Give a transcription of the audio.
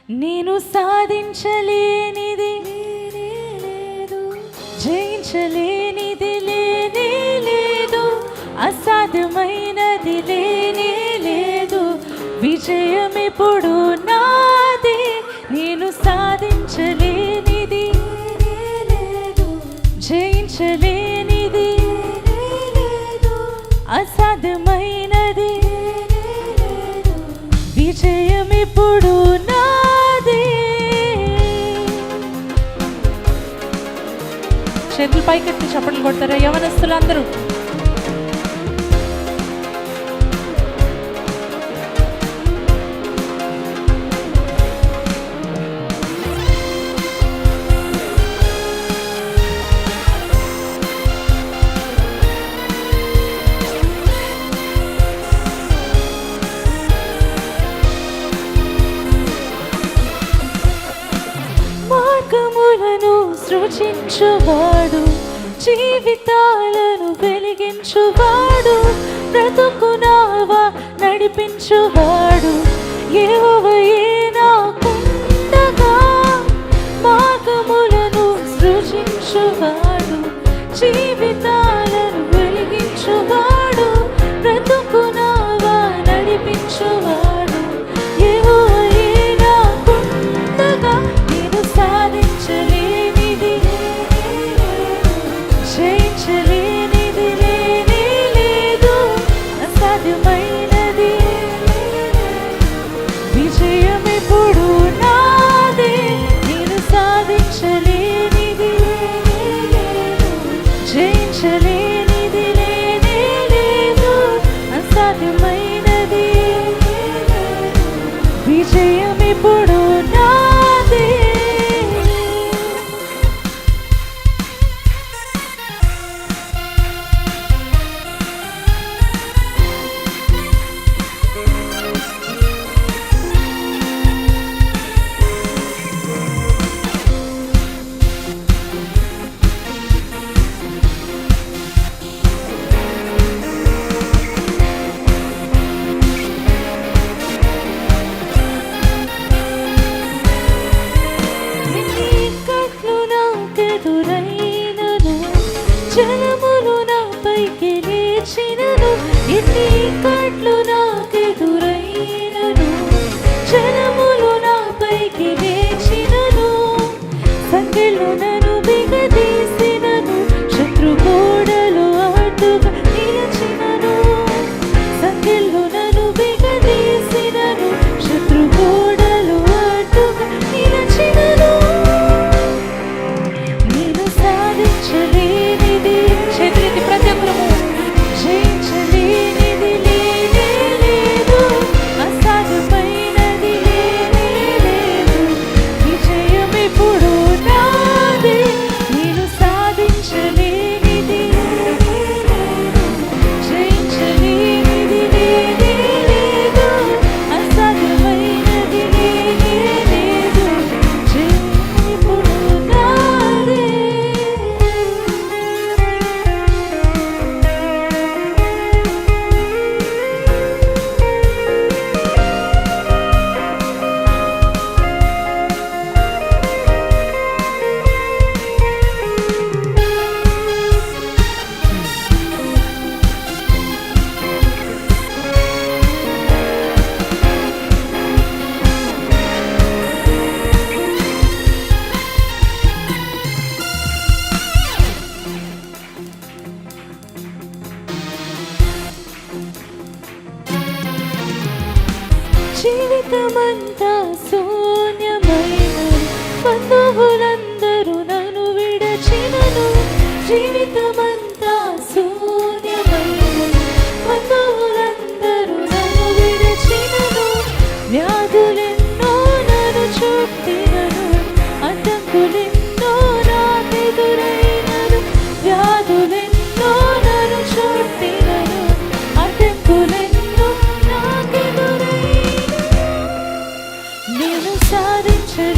నేను సాధించలేనిది లేదు, జయించలేనిది లేనే లేదు, అసాధ్యమైనది లేనే లేదు, విజయం ఎప్పుడు నాదే. నేను సాధించలేనిది లేదు, జయించలేనిది లేదు, అసాధ్యమైనది విజయం ఎప్పుడు నాదే. చేతులు పైకెత్తి చప్పట్లు కొడతారా యవనస్తులు అందరూ? మార్గములను సృజించువాడు, జీవితాలను వెలిగించువాడు, బ్రతుకునావా నడిపించువాడు యెహోవాయే నాకుండగా. మార్గములను సృజించువాడు, జీవితాలను వెలిగించువాడు, బ్రతుకునావా నడిపించువాడు యెహోవాయే నాకుండగా. నేను సాధించలేనిది, జయించలేనిది లేనే లేదు, అసాధ్యమైనది విజయం ఎప్పుడు నాదే. నేను సాధించలేనిది లేదు, జయించలేనిది లేనే లేదు, అసాధ్యమైనది విజయం ఎప్పుడు నాదే. జలములు నాపైకి లేచినను, ఎన్ని కట్లు నాకెదురైనను, జలములు నాపైకి లేచినను, సంకెళ్ళు నన్ను బిగదీసినను, శత్రు గోడలు అడ్డుగా నిలిచినను, సంకెళ్ళు నన్ను బిగదీసినను, శత్రు గోడలు అడ్డుగా నిలిచినను. నేను సాధించలేనిది, చేతులెత్తి ప్రతి ఒక్కరము, జయించలేనిది లేనే లేదు, అసాధ్యమైనది లేనే లేదు, విజయం ఎప్పుడు నాదే. నేను సాధించలేనిది లేదు, జయించలేనిది లేనే లేదు, అసాధ్యమైనది లేనే లేదు, జయం ఎప్పుడు నాదే. జీవితమంతా శూన్యమైన, బంధువులందరూ నన్ను విడచినను, జీవితమంతా శూన్యమైన, బంధువులందరూ నన్ను విడచినను, వ్యాధులెన్నో నన్ను చుట్టినను, అడ్డంకులెన్నో నాకెదురైనను, వ్యాధులెన్నో నన్ను చుట్టినను, అడ్డంకులెన్నో నాకెదురైనను. నేను సాధించలేనిది